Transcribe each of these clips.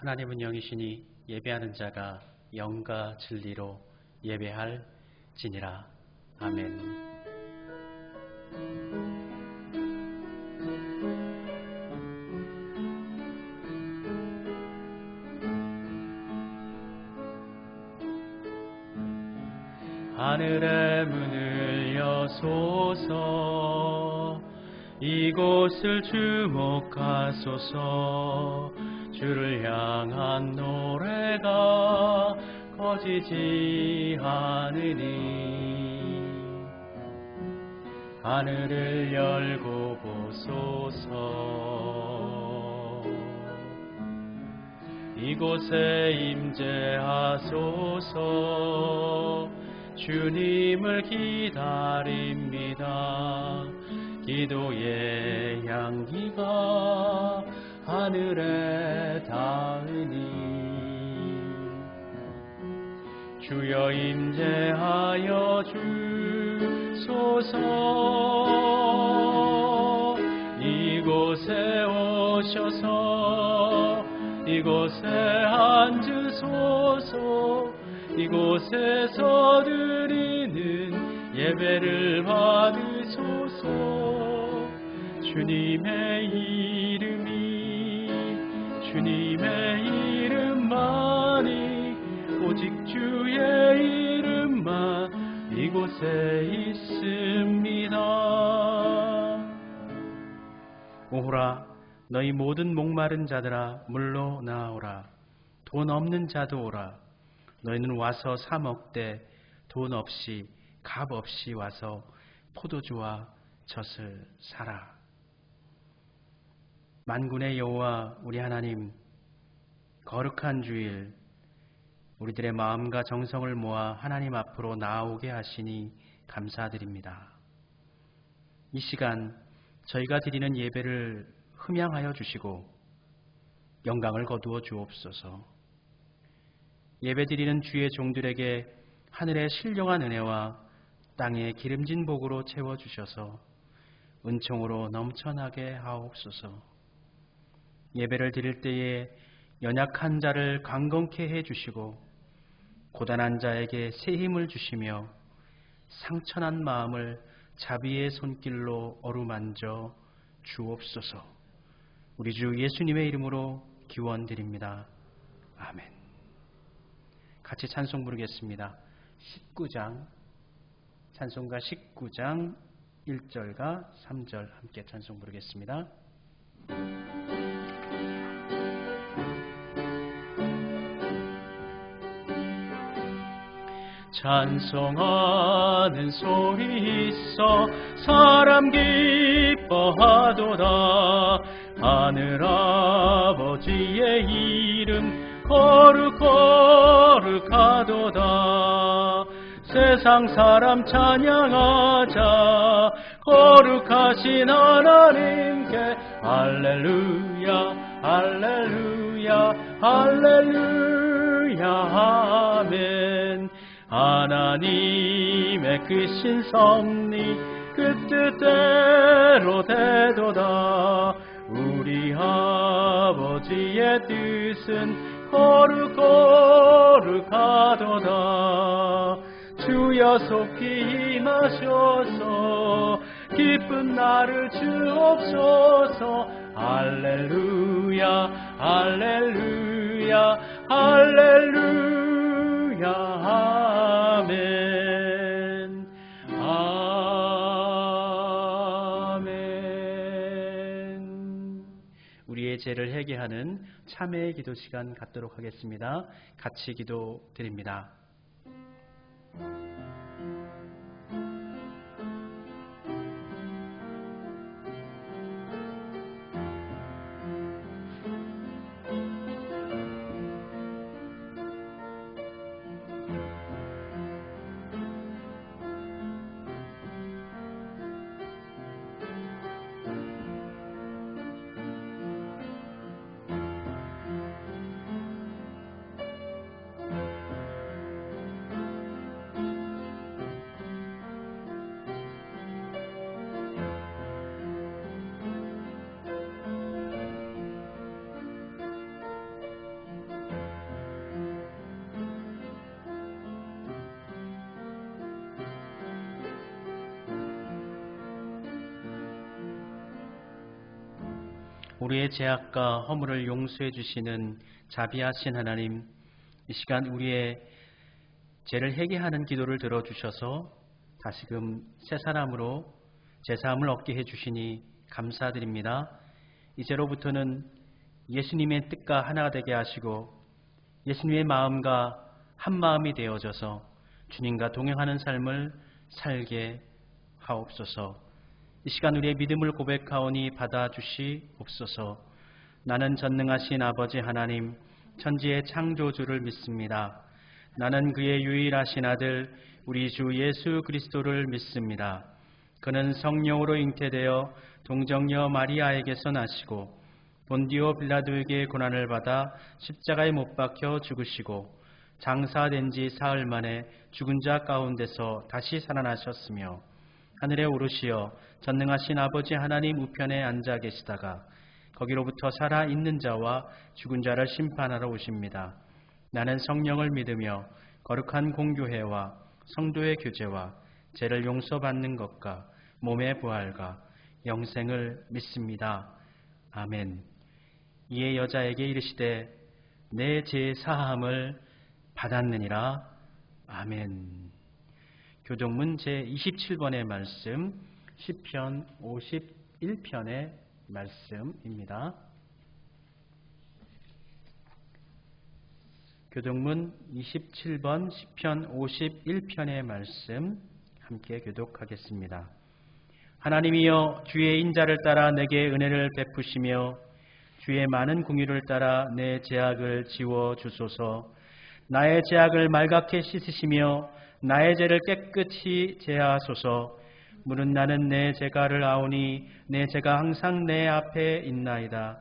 하나님은 영이시니 예배하는 자가 영과 진리로 예배할지니라. 아멘. 하늘의 문을 여소서, 이곳을 주목하소서. 주를 향한 노래가 커지지 않으니 하늘을 열고 보소서. 이곳에 임재하소서. 주님을 기다립니다. 기도의 향기가 하늘에 닿으니 주여 임재하여 주소서. 이곳에 오셔서 이곳에 앉으소서. 이곳에서 드리는 예배를 받으소서. 주님의 이름만이, 오직 주의 이름만 이곳에 있습니다. 오호라, 너희 모든 목마른 자들아 물로 나오라. 돈 없는 자도 오라. 너희는 와서 사 먹되 돈 없이 값 없이 와서 포도주와 젖을 사라. 만군의 여호와 우리 하나님, 거룩한 주일 우리들의 마음과 정성을 모아 하나님 앞으로 나아오게 하시니 감사드립니다. 이 시간 저희가 드리는 예배를 흠양하여 주시고 영광을 거두어 주옵소서. 예배드리는 주의 종들에게 하늘의 신령한 은혜와 땅의 기름진 복으로 채워주셔서 은총으로 넘쳐나게 하옵소서. 예배를 드릴 때에 연약한 자를 강건케 해주시고 고단한 자에게 새 힘을 주시며 상처난 마음을 자비의 손길로 어루만져 주옵소서. 우리 주 예수님의 이름으로 기원드립니다. 아멘. 같이 찬송 부르겠습니다. 19장, 찬송가 19장 1절과 3절 함께 찬송 부르겠습니다. 찬송하는 소리 있어 사람 기뻐하도다. 하늘 아버지의 이름 거룩하도다. 세상 사람 찬양하자. 거룩하신 하나님께 할렐루야 할렐루야 할렐루야 아멘. 하나님의 크신 섭리 그 뜻대로 되도다. 우리 아버지의 뜻은 거룩하도다. 주여 속히 임하셔서 기쁜 날을 주옵소서. 할렐루야 할렐루야 할렐루야 아멘. 아멘. 우리의 죄를 회개하는 참회의 기도 시간 갖도록 하겠습니다. 같이 기도드립니다. 우리의 죄악과 허물을 용서해 주시는 자비하신 하나님, 이 시간 우리의 죄를 회개하는 기도를 들어주셔서 다시금 새 사람으로 제사함을 얻게 해주시니 감사드립니다. 이제로부터는 예수님의 뜻과 하나가 되게 하시고 예수님의 마음과 한 마음이 되어져서 주님과 동행하는 삶을 살게 하옵소서. 이 시간 우리의 믿음을 고백하오니 받아주시옵소서. 나는 전능하신 아버지 하나님, 천지의 창조주를 믿습니다. 나는 그의 유일하신 아들 우리 주 예수 그리스도를 믿습니다. 그는 성령으로 잉태되어 동정녀 마리아에게서 나시고 본디오 빌라도에게 고난을 받아 십자가에 못 박혀 죽으시고 장사된 지 사흘 만에 죽은 자 가운데서 다시 살아나셨으며 하늘에 오르시어 전능하신 아버지 하나님 우편에 앉아 계시다가 거기로부터 살아있는 자와 죽은 자를 심판하러 오십니다. 나는 성령을 믿으며 거룩한 공교회와 성도의 교제와 죄를 용서받는 것과 몸의 부활과 영생을 믿습니다. 아멘. 이에 여자에게 이르시되 내 죄 사함을 받았느니라. 아멘. 교독문 제27번의 말씀, 시편 51편의 말씀입니다. 교독문 27번 시편 51편의 말씀 함께 교독하겠습니다. 하나님이여, 주의 인자를 따라 내게 은혜를 베푸시며 주의 많은 공의를 따라 내 죄악을 지워 주소서. 나의 죄악을 말갛게 씻으시며 나의 죄를 깨끗이 제하소서. 물은 나는 내 죄가를 아오니 내 죄가 항상 내 앞에 있나이다.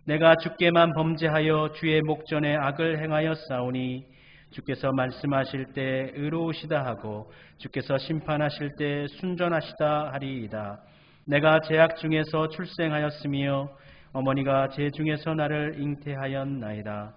내가 주께만 범죄하여 주의 목전에 악을 행하여 싸우니 주께서 말씀하실 때 의로우시다 하고 주께서 심판하실 때 순전하시다 하리이다. 내가 죄악 중에서 출생하였으며 어머니가 죄 중에서 나를 잉태하였나이다.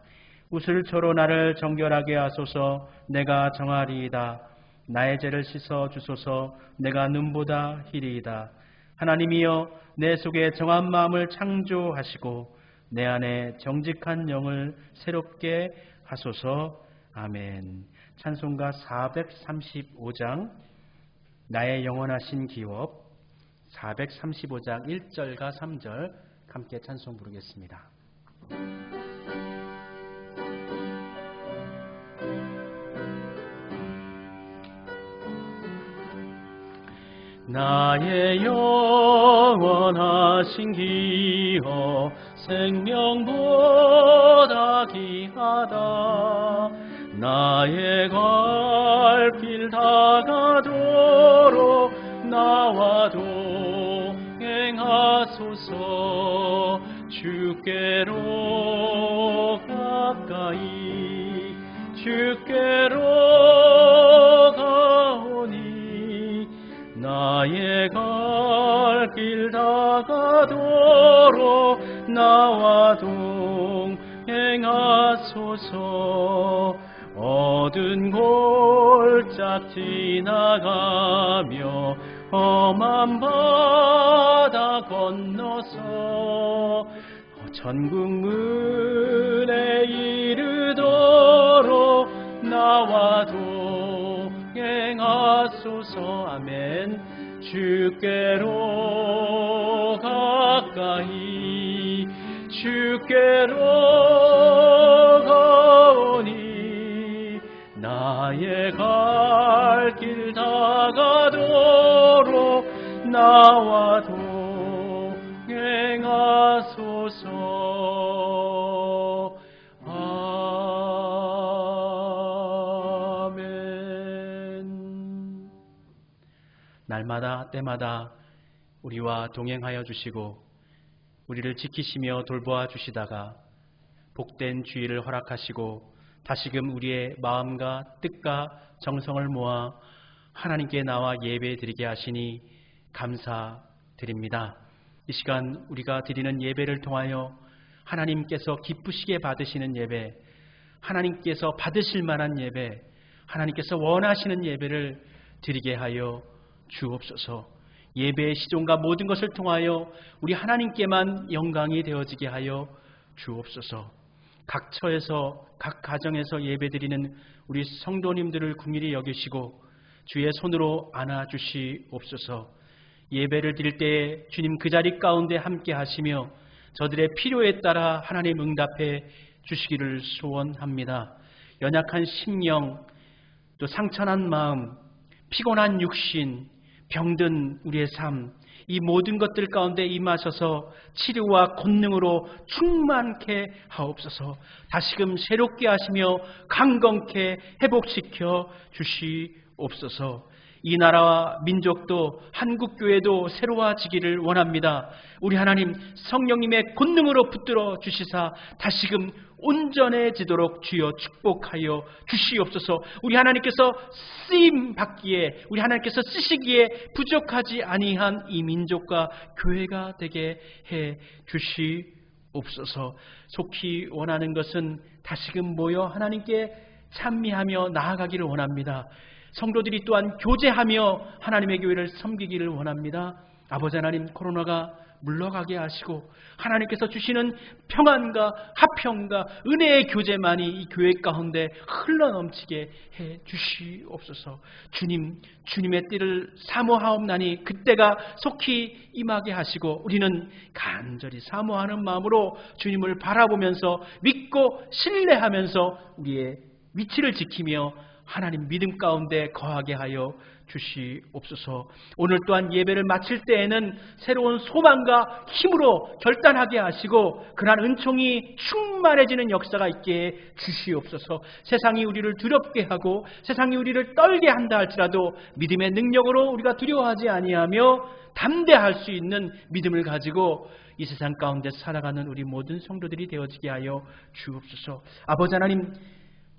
우슬초로 나를 정결하게 하소서. 내가 정하리이다. 나의 죄를 씻어 주소서. 내가 눈보다 희리이다. 하나님이여, 내 속에 정한 마음을 창조하시고 내 안에 정직한 영을 새롭게 하소서. 아멘. 찬송가 435장 나의 영원하신 기업, 435장 1절과 3절 함께 찬송 부르겠습니다. 나의 영원하신 기업, 생명보다 귀하다. 나의 갈 길 다가도록 나와 동행하소서. 주께로 가까이 주께로 가오니 나의 갈 길 다가도록 나와 동행하소서. 어두운 골짝 지나가며 험한 바다 건너서 천국 문에 이르도록 나와 동행하소서. 아멘. 주께로 가까이 주께로 가오니 나의 갈 길 다가도록 나와 동행하소서. 아멘. 날마다 때마다 우리와 동행하여 주시고 우리를 지키시며 돌보아 주시다가 복된 주의를 허락하시고 다시금 우리의 마음과 뜻과 정성을 모아 하나님께 나와 예배 드리게 하시니 감사드립니다. 이 시간 우리가 드리는 예배를 통하여 하나님께서 기쁘시게 받으시는 예배, 하나님께서 받으실 만한 예배, 하나님께서 원하시는 예배를 드리게 하여 주옵소서. 예배의 시종과 모든 것을 통하여 우리 하나님께만 영광이 되어지게 하여 주옵소서. 각 처에서 각 가정에서 예배드리는 우리 성도님들을 긍휼히 여기시고 주의 손으로 안아주시옵소서. 예배를 드릴 때에 주님 그 자리 가운데 함께 하시며 저들의 필요에 따라 하나님 응답해 주시기를 소원합니다. 연약한 심령, 또 상처난 마음, 피곤한 육신, 병든 우리의 삶, 이 모든 것들 가운데 임하셔서 치료와 권능으로 충만케 하옵소서. 다시금 새롭게 하시며 강건케 회복시켜 주시옵소서. 이 나라와 민족도 한국교회도 새로워지기를 원합니다. 우리 하나님 성령님의 권능으로 붙들어 주시사 다시금 온전해지도록 주여 축복하여 주시옵소서. 우리 하나님께서 쓰임 받기에, 우리 하나님께서 쓰시기에 부족하지 아니한 이 민족과 교회가 되게 해 주시옵소서. 속히 원하는 것은 다시금 모여 하나님께 찬미하며 나아가기를 원합니다. 성도들이 또한 교제하며 하나님의 교회를 섬기기를 원합니다. 아버지 하나님, 코로나가 물러가게 하시고 하나님께서 주시는 평안과 화평과 은혜의 교제만이 이 교회 가운데 흘러넘치게 해 주시옵소서. 주님의 뜻을 사모하옵나니 그때가 속히 임하게 하시고 우리는 간절히 사모하는 마음으로 주님을 바라보면서 믿고 신뢰하면서 우리의 위치를 지키며 하나님 믿음 가운데 거하게 하여 주시옵소서. 오늘 또한 예배를 마칠 때에는 새로운 소망과 힘으로 결단하게 하시고 그러한 은총이 충만해지는 역사가 있게 주시옵소서. 세상이 우리를 두렵게 하고 세상이 우리를 떨게 한다 할지라도 믿음의 능력으로 우리가 두려워하지 아니하며 담대할 수 있는 믿음을 가지고 이 세상 가운데 살아가는 우리 모든 성도들이 되어지게 하여 주옵소서. 아버지 하나님,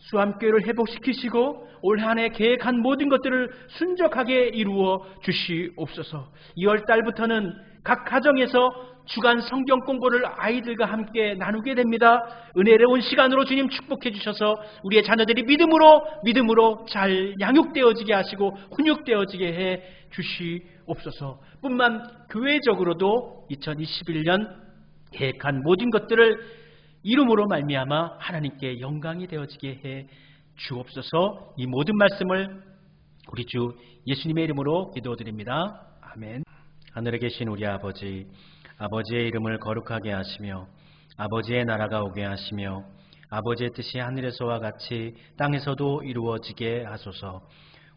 수암교회를 회복시키시고 올 한 해 계획한 모든 것들을 순적하게 이루어 주시옵소서. 2월 달부터는 각 가정에서 주간 성경 공부를 아이들과 함께 나누게 됩니다. 은혜로운 시간으로 주님 축복해 주셔서 우리의 자녀들이 믿음으로 잘 양육되어지게 하시고 훈육되어지게 해 주시옵소서. 뿐만 교회적으로도 2021년 계획한 모든 것들을 이름으로 말미암아 하나님께 영광이 되어지게 해 주옵소서. 이 모든 말씀을 우리 주 예수님의 이름으로 기도드립니다. 아멘. 하늘에 계신 우리 아버지, 아버지의 이름을 거룩하게 하시며 아버지의 나라가 오게 하시며 아버지의 뜻이 하늘에서와 같이 땅에서도 이루어지게 하소서.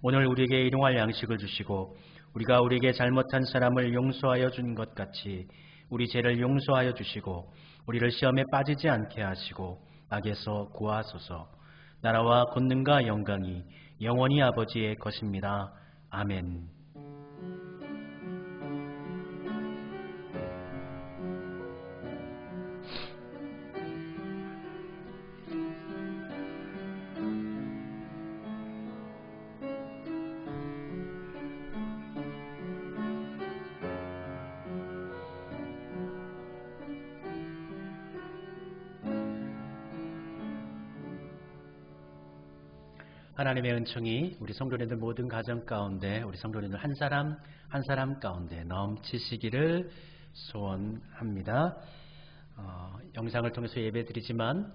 오늘 우리에게 일용할 양식을 주시고 우리가 우리에게 잘못한 사람을 용서하여 준 것 같이 우리 죄를 용서하여 주시고 우리를 시험에 빠지지 않게 하시고 악에서 구하소서. 나라와 권능과 영광이 영원히 아버지의 것입니다. 아멘. 하나님의 은총이 우리 성도님들 모든 가정 가운데 우리 성도님들 한 사람 한 사람 가운데 넘치시기를 소원합니다. 영상을 통해서 예배드리지만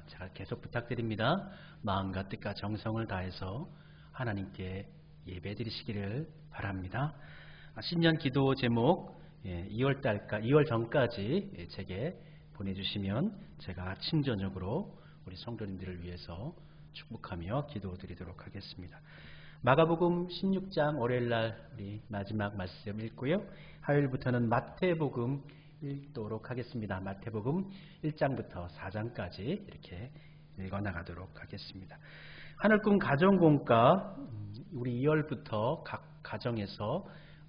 제가 계속 부탁드립니다. 마음과 뜻과 정성을 다해서 하나님께 예배드리시기를 바랍니다. 신년 기도 제목 2월 전까지 제게 보내주시면 제가 아침 저녁으로 우리 성도님들을 위해서 축복하며 기도드리도록 하겠습니다. 마가복음 16장 월요일날 우리 마지막 말씀 읽고요. 화요일부터는 마태복음 읽도록 하겠습니다. 마태복음 1장부터 4장까지 이렇게 읽어나가도록 하겠습니다. 하늘꿈 가정공과 우리 2월부터 각 가정에서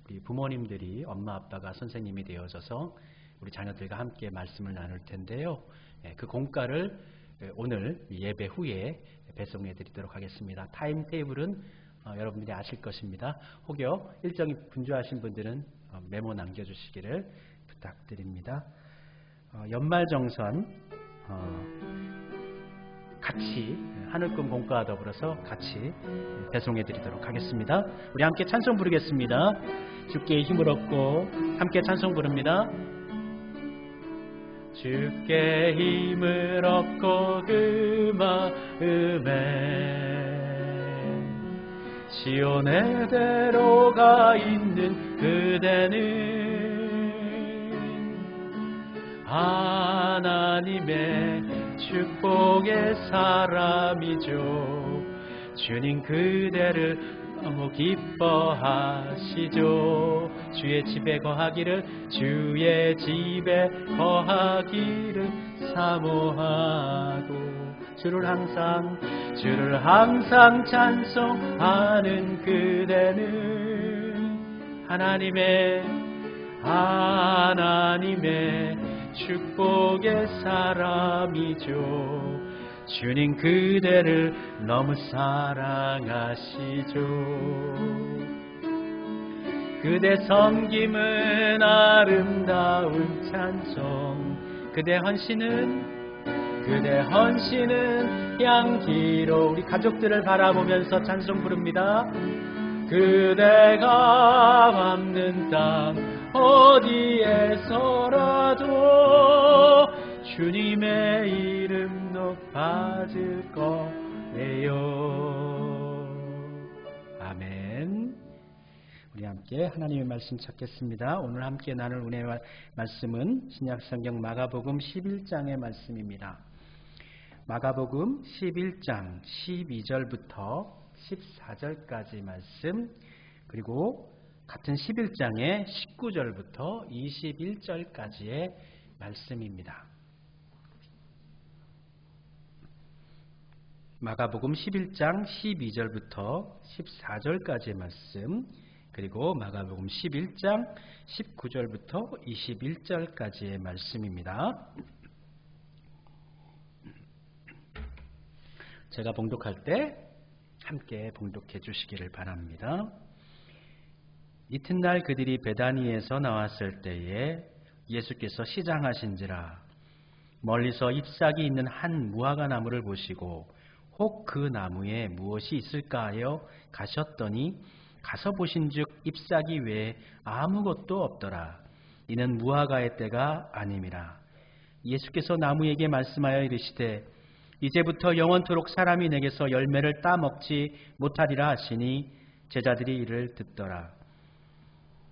우리 부모님들이 엄마 아빠가 선생님이 되어져서 우리 자녀들과 함께 말씀을 나눌 텐데요. 그 공과를 오늘 예배 후에 배송해 드리도록 하겠습니다. 타임테이블은 여러분들이 아실 것입니다. 혹여 일정이 분주하신 분들은 메모 남겨주시기를 부탁드립니다. 연말정산 같이 하늘꿈 공과와 더불어서 같이 배송해 드리도록 하겠습니다. 우리 함께 찬송 부르겠습니다. 주께 힘을 얻고 함께 찬송 부릅니다. 주께 힘을 얻고 그 마음에 시온의 대로가 있는 그대는 하나님의 축복의 사람이죠. 주님 그대를 너무 기뻐하시죠. 주의 집에 거하기를 주의 집에 거하기를 사모하고 주를 항상 찬송하는 그대는 하나님의 축복의 사람이죠. 주님 그대를 너무 사랑하시죠. 그대 섬김은 아름다운 찬송, 그대 헌신은 향기로. 우리 가족들을 바라보면서 찬송 부릅니다. 그대가 밟는 땅 어디에서라도 주님의 이름 높아질 거예요. 아멘. 우리 함께 하나님의 말씀 찾겠습니다. 오늘 함께 나눌 은혜의 말씀은 신약성경 마가복음 11장의 말씀입니다. 마가복음 11장 12절부터 14절까지 말씀, 그리고 같은 11장의 19절부터 21절까지의 말씀입니다. 마가복음 11장 12절부터 14절까지의 말씀, 그리고 마가복음 11장 19절부터 21절까지의 말씀입니다. 제가 봉독할 때 함께 봉독해 주시기를 바랍니다. 이튿날 그들이 베다니에서 나왔을 때에 예수께서 시장하신지라 멀리서 잎사귀 있는 한 무화과 나무를 보시고 혹 그 나무에 무엇이 있을까 하여 가셨더니 가서 보신즉 잎사귀 외에 아무것도 없더라. 이는 무화과의 때가 아님이라. 예수께서 나무에게 말씀하여 이르시되 이제부터 영원토록 사람이 내게서 열매를 따먹지 못하리라 하시니 제자들이 이를 듣더라.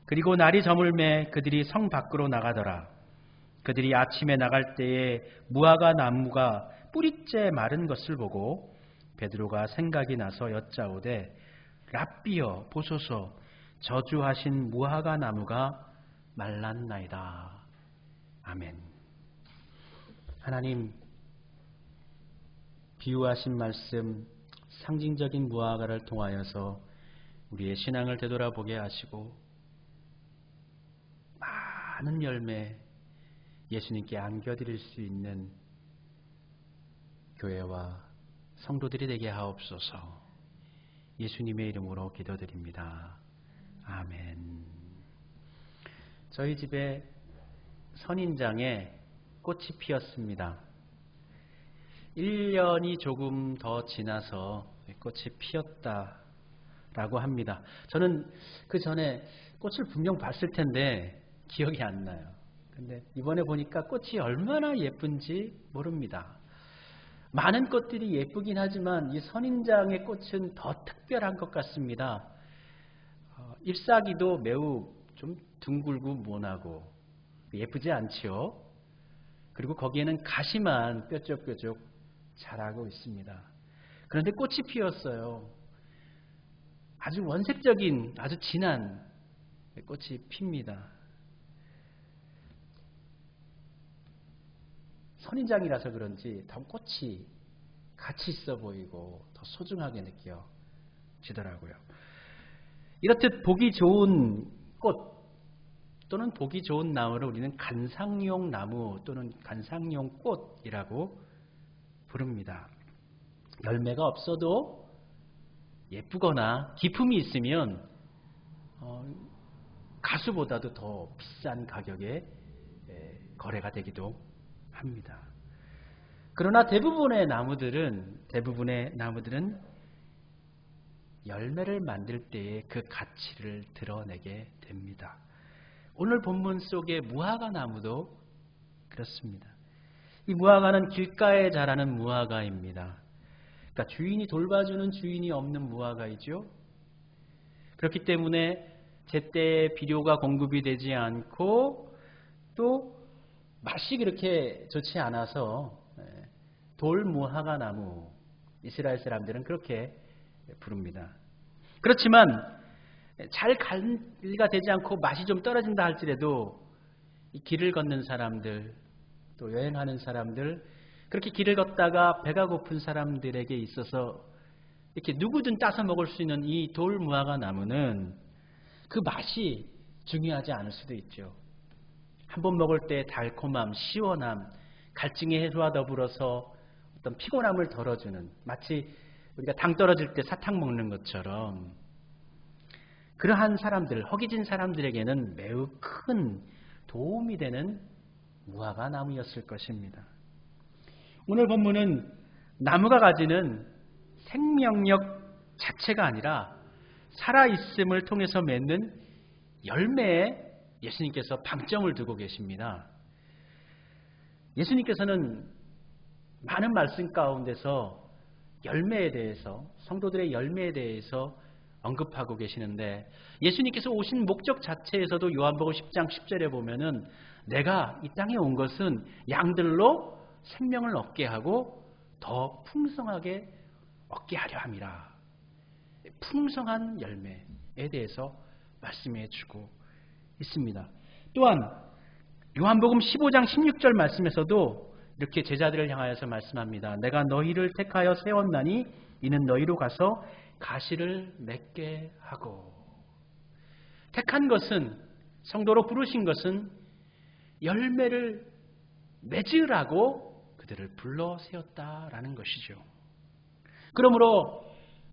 그리고 날이 저물매 그들이 성 밖으로 나가더라. 그들이 아침에 나갈 때에 무화과 나무가 뿌리째 마른 것을 보고 베드로가 생각이 나서 여짜오되 랍비여 보소서 저주하신 무화과 나무가 말랐나이다. 아멘. 하나님, 비유하신 말씀, 상징적인 무화과를 통하여서 우리의 신앙을 되돌아보게 하시고 많은 열매 예수님께 안겨드릴 수 있는 교회와 성도들이 되게 하옵소서. 예수님의 이름으로 기도드립니다. 아멘. 저희 집에 선인장에 꽃이 피었습니다. 1년이 조금 더 지나서 꽃이 피었다라고 합니다. 저는 그 전에 꽃을 분명 봤을 텐데 기억이 안 나요. 근데 이번에 보니까 꽃이 얼마나 예쁜지 모릅니다. 많은 꽃들이 예쁘긴 하지만 이 선인장의 꽃은 더 특별한 것 같습니다. 잎사귀도 매우 좀 둥글고 모나고 예쁘지 않지요? 그리고 거기에는 가시만 뾰족뾰족 자라고 있습니다. 그런데 꽃이 피었어요. 아주 원색적인, 아주 진한 꽃이 핍니다. 선인장이라서 그런지 더 꽃이 가치 있어 보이고 더 소중하게 느껴지더라고요. 이렇듯 보기 좋은 꽃 또는 보기 좋은 나무를 우리는 관상용 나무 또는 관상용 꽃이라고 부릅니다. 열매가 없어도 예쁘거나 기품이 있으면 가수보다도 더 비싼 가격에 거래가 되기도 합니다. 그러나 대부분의 나무들은 열매를 만들 때에 그 가치를 드러내게 됩니다. 오늘 본문 속의 무화과 나무도 그렇습니다. 이 무화과는 길가에 자라는 무화과입니다. 그러니까 주인이 돌봐주는 주인이 없는 무화과이죠. 그렇기 때문에 제때 비료가 공급이 되지 않고 또 맛이 그렇게 좋지 않아서 돌무화과 나무, 이스라엘 사람들은 그렇게 부릅니다. 그렇지만 잘 관리가 되지 않고 맛이 좀 떨어진다 할지라도 이 길을 걷는 사람들, 또 여행하는 사람들, 그렇게 길을 걷다가 배가 고픈 사람들에게 있어서 이렇게 누구든 따서 먹을 수 있는 이 돌무화과 나무는 그 맛이 중요하지 않을 수도 있죠. 한번 먹을 때 달콤함, 시원함, 갈증의 해소와 더불어서 어떤 피곤함을 덜어주는, 마치 우리가 당 떨어질 때 사탕 먹는 것처럼 그러한 사람들, 허기진 사람들에게는 매우 큰 도움이 되는 무화과 나무였을 것입니다. 오늘 본문은 나무가 가지는 생명력 자체가 아니라 살아있음을 통해서 맺는 열매에 예수님께서 방점을 두고 계십니다. 예수님께서는 많은 말씀 가운데서 열매에 대해서, 성도들의 열매에 대해서 언급하고 계시는데, 예수님께서 오신 목적 자체에서도 요한복음 10장 10절에 보면은 내가 이 땅에 온 것은 양들로 생명을 얻게 하고 더 풍성하게 얻게 하려 함이라. 풍성한 열매에 대해서 말씀해 주고 있습니다. 또한 요한복음 15장 16절 말씀에서도 이렇게 제자들을 향하여서 말씀합니다. 내가 너희를 택하여 세웠나니 이는 너희로 가서 가시를 맺게 하고. 택한 것은, 성도로 부르신 것은 열매를 맺으라고 그들을 불러 세웠다라는 것이죠. 그러므로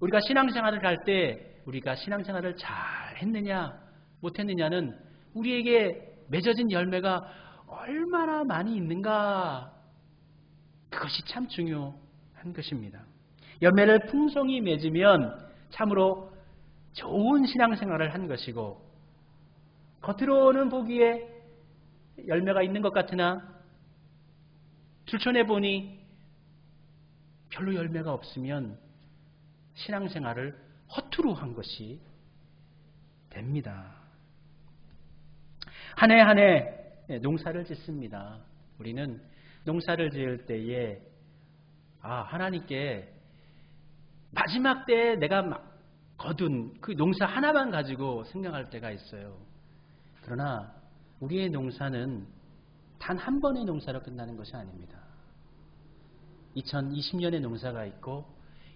우리가 신앙생활을 할 때 우리가 신앙생활을 잘 했느냐 못했느냐는 우리에게 맺어진 열매가 얼마나 많이 있는가, 그것이 참 중요한 것입니다. 열매를 풍성히 맺으면 참으로 좋은 신앙생활을 한 것이고, 겉으로는 보기에 열매가 있는 것 같으나 실천해보니 별로 열매가 없으면 신앙생활을 허투루 한 것이 됩니다. 한 해 한 해 농사를 짓습니다. 우리는 농사를 지을 때에 하나님께 마지막 때에 내가 거둔 그 농사 하나만 가지고 생각할 때가 있어요. 그러나 우리의 농사는 단 한 번의 농사로 끝나는 것이 아닙니다. 2020년의 농사가 있고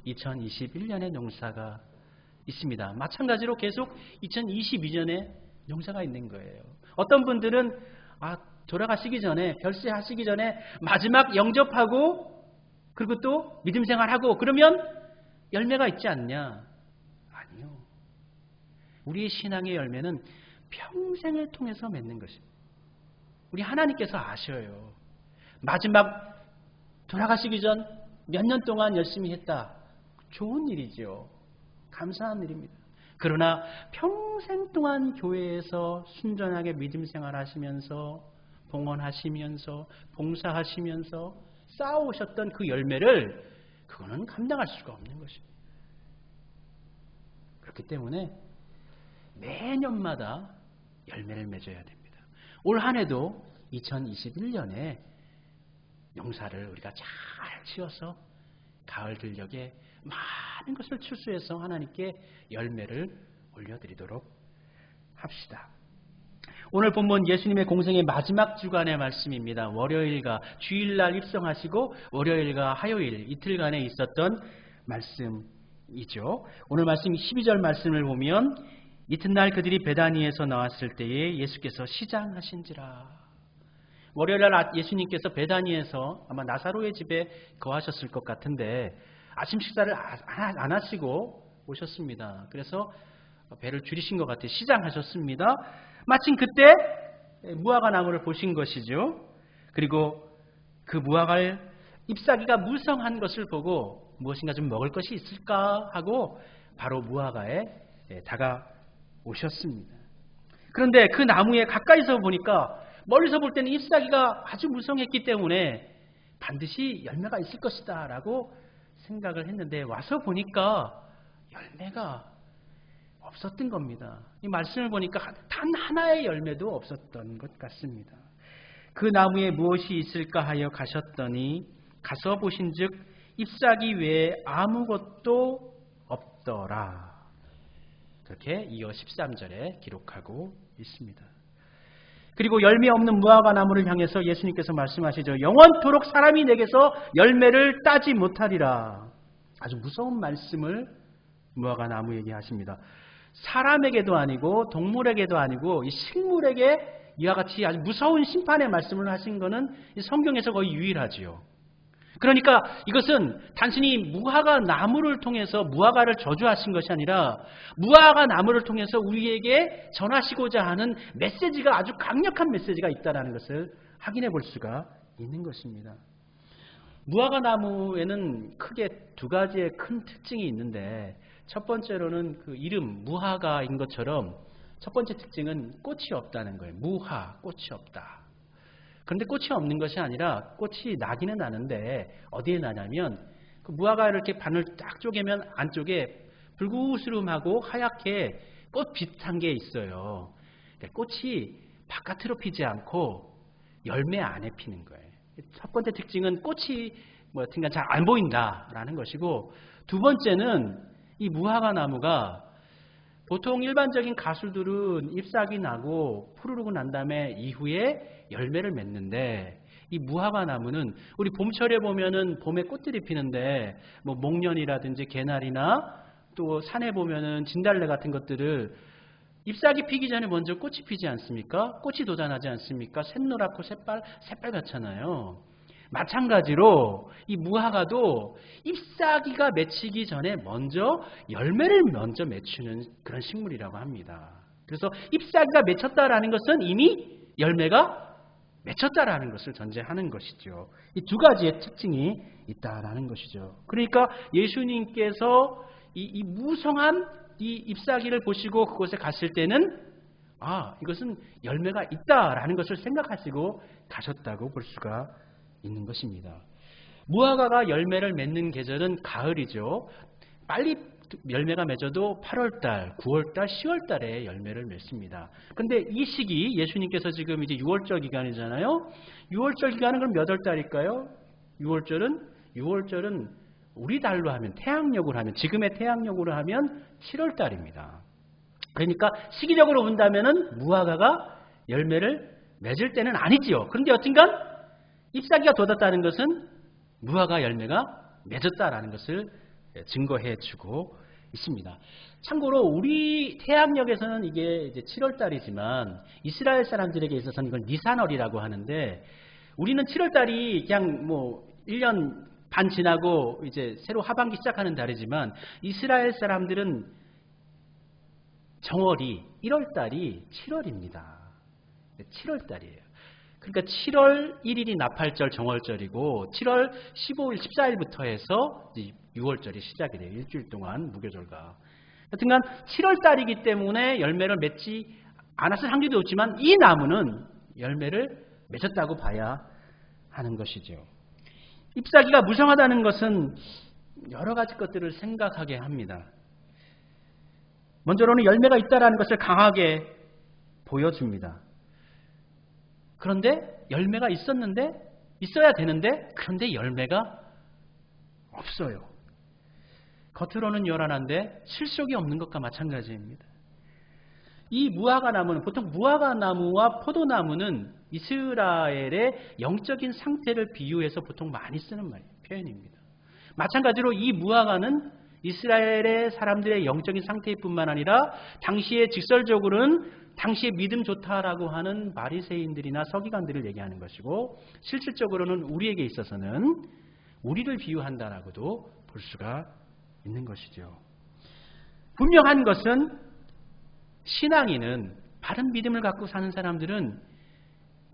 2021년의 농사가 있습니다. 마찬가지로 계속 2022년에 농사가 있는 거예요. 어떤 분들은 돌아가시기 전에, 별세하시기 전에 마지막 영접하고 그리고 또 믿음 생활하고 그러면 열매가 있지 않냐? 아니요. 우리의 신앙의 열매는 평생을 통해서 맺는 것입니다. 우리 하나님께서 아셔요. 마지막 돌아가시기 전 몇 년 동안 열심히 했다. 좋은 일이죠. 감사한 일입니다. 그러나 평생 동안 교회에서 순전하게 믿음 생활하시면서 봉헌하시면서 봉사하시면서 쌓아오셨던 그 열매를 그거는 감당할 수가 없는 것입니다. 그렇기 때문에 매년마다 열매를 맺어야 됩니다. 올 한 해도 2021년에 농사를 우리가 잘 지어서 가을 들녘에 많은 것을 추수해서 하나님께 열매를 올려드리도록 합시다. 오늘 본문 예수님의 공생의 마지막 주간의 말씀입니다. 월요일과 주일날 입성하시고 월요일과 화요일 이틀간에 있었던 말씀이죠. 오늘 말씀 12절 말씀을 보면 이튿날 그들이 베다니에서 나왔을 때에 예수께서 시장하신지라. 월요일날 예수님께서 베다니에서 아마 나사로의 집에 거하셨을 것 같은데 아침 식사를 안 하시고 오셨습니다. 그래서 배를 줄이신 것 같아요. 시장하셨습니다. 마침 그때 무화과 나무를 보신 것이죠. 그리고 그 무화과를 잎사귀가 무성한 것을 보고 무엇인가 좀 먹을 것이 있을까 하고 바로 무화과에 다가오셨습니다. 그런데 그 나무에 가까이서 보니까 멀리서 볼 때는 잎사귀가 아주 무성했기 때문에 반드시 열매가 있을 것이다 라고 생각을 했는데 와서 보니까 열매가 없었던 겁니다. 이 말씀을 보니까 단 하나의 열매도 없었던 것 같습니다. 그 나무에 무엇이 있을까 하여 가셨더니 가서 보신즉 잎사귀 외에 아무것도 없더라. 그렇게 이어 13절에 기록하고 있습니다. 그리고 열매 없는 무화과 나무를 향해서 예수님께서 말씀하시죠. 영원토록 사람이 내게서 열매를 따지 못하리라. 아주 무서운 말씀을 무화과 나무에게 하십니다. 사람에게도 아니고 동물에게도 아니고 이 식물에게 이와 같이 아주 무서운 심판의 말씀을 하신 것은 성경에서 거의 유일하지요. 그러니까 이것은 단순히 무화과 나무를 통해서 무화과를 저주하신 것이 아니라 무화과 나무를 통해서 우리에게 전하시고자 하는 메시지가 아주 강력한 메시지가 있다는 것을 확인해 볼 수가 있는 것입니다. 무화과 나무에는 크게 두 가지의 큰 특징이 있는데 첫 번째로는 그 이름 무화과인 것처럼 첫 번째 특징은 꽃이 없다는 거예요. 무화, 꽃이 없다. 그런데 꽃이 없는 것이 아니라 꽃이 나기는 나는데 어디에 나냐면 그 무화과를 이렇게 반을 딱 쪼개면 안쪽에 불구스름하고 하얗게 꽃 비슷한 게 있어요. 그러니까 꽃이 바깥으로 피지 않고 열매 안에 피는 거예요. 첫 번째 특징은 꽃이 여튼간 잘 안 보인다라는 것이고 두 번째는 이 무화과 나무가 보통 일반적인 가수들은 잎사귀 나고 푸르르고 난 다음에 이후에 열매를 맺는데 이 무화과 나무는 우리 봄철에 보면은 봄에 꽃들이 피는데 뭐 목련이라든지 개나리나 또 산에 보면은 진달래 같은 것들을 잎사귀 피기 전에 먼저 꽃이 피지 않습니까? 꽃이 돋아나지 않습니까? 샛노랗고 새빨갛잖아요. 마찬가지로 이 무화과도 잎사귀가 맺히기 전에 먼저 열매를 먼저 맺히는 그런 식물이라고 합니다. 그래서 잎사귀가 맺혔다라는 것은 이미 열매가 맺혔다라는 것을 전제하는 것이죠. 이 두 가지의 특징이 있다라는 것이죠. 그러니까 예수님께서 이 무성한 이 잎사귀를 보시고 그곳에 갔을 때는 이것은 열매가 있다라는 것을 생각하시고 가셨다고 볼 수가 있는 것입니다. 무화과가 열매를 맺는 계절은 가을이죠. 빨리 열매가 맺어도 8월달, 9월달, 10월달에 열매를 맺습니다. 그런데 이 시기 예수님께서 지금 이제 6월절 기간이잖아요. 6월절 기간은 그럼 몇 월달일까요? 6월절은 우리 달로 하면 태양력으로 하면 지금의 태양력으로 하면 7월달입니다. 그러니까 시기적으로 본다면은 무화과가 열매를 맺을 때는 아니지요. 그런데 여튼간 잎사귀가 돋았다는 것은 무화과 열매가 맺었다라는 것을 증거해 주고 있습니다. 참고로 우리 태양력에서는 이게 이제 7월달이지만 이스라엘 사람들에게 있어서는 이걸 니산월이라고 하는데 우리는 7월달이 그냥 1년 반 지나고 이제 새로 하반기 시작하는 달이지만 이스라엘 사람들은 정월이 1월달이 7월입니다. 7월달이에요. 그러니까 7월 1일이 나팔절 정월절이고 7월 15일, 14일부터 해서 6월절이 시작이 돼요. 일주일 동안 무교절과. 여튼간 7월달이기 때문에 열매를 맺지 않았을 확률도 없지만 이 나무는 열매를 맺었다고 봐야 하는 것이죠. 잎사귀가 무성하다는 것은 여러 가지 것들을 생각하게 합니다. 먼저로는 열매가 있다는 것을 강하게 보여줍니다. 그런데 열매가 있어야 되는데 그런데 열매가 없어요. 겉으로는 요란한데 실속이 없는 것과 마찬가지입니다. 이 무화과 나무는 보통 무화과 나무와 포도나무는 이스라엘의 영적인 상태를 비유해서 보통 많이 쓰는 표현입니다. 마찬가지로 이 무화과는 이스라엘의 사람들의 영적인 상태뿐만 아니라 당시에 직설적으로는 당시에 믿음 좋다라고 하는 바리새인들이나 서기관들을 얘기하는 것이고 실질적으로는 우리에게 있어서는 우리를 비유한다라고도 볼 수가 있는 것이죠. 분명한 것은 신앙인은 바른 믿음을 갖고 사는 사람들은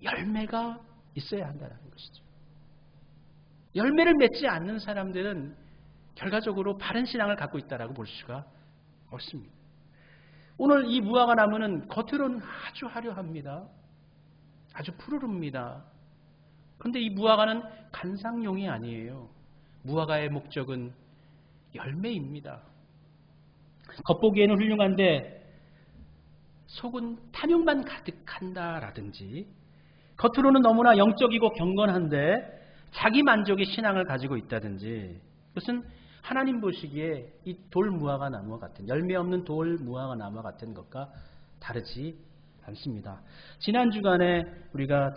열매가 있어야 한다는 것이죠. 열매를 맺지 않는 사람들은 결과적으로 바른 신앙을 갖고 있다라고 볼 수가 없습니다. 오늘 이 무화과 나무는 겉으로는 아주 화려합니다. 아주 푸르릅니다. 그런데 이 무화과는 관상용이 아니에요. 무화과의 목적은 열매입니다. 겉보기에는 훌륭한데 속은 탐욕만 가득한다라든지, 겉으로는 너무나 영적이고 경건한데 자기 만족의 신앙을 가지고 있다든지, 그것은 하나님 보시기에 이 돌 무화과 나무와 같은, 열매 없는 돌 무화과 나무와 같은 것과 다르지 않습니다. 지난 주간에 우리가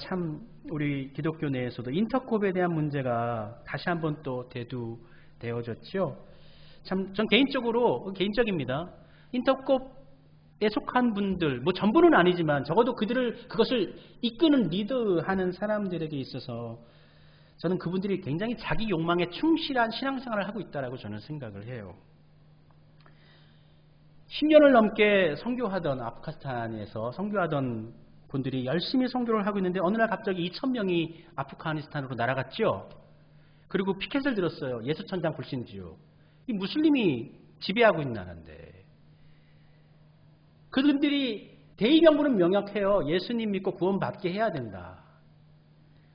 우리 기독교 내에서도 인터콥에 대한 문제가 다시 한번 또 대두되어졌죠. 전 개인적입니다. 인터콥에 속한 분들, 뭐 전부는 아니지만 적어도 그것을 이끄는 리더하는 사람들에게 있어서 저는 그분들이 굉장히 자기 욕망에 충실한 신앙생활을 하고 있다라고 저는 생각을 해요. 10년을 넘게 선교하던 아프가니스탄에서 선교하던 분들이 열심히 선교를 하고 있는데 어느 날 갑자기 2,000명이 아프가니스탄으로 날아갔죠. 그리고 피켓을 들었어요. 예수천장 불신지옥. 이 무슬림이 지배하고 있는 나라인데, 그분들이 대의명분은 명확해요. 예수님 믿고 구원받게 해야 된다.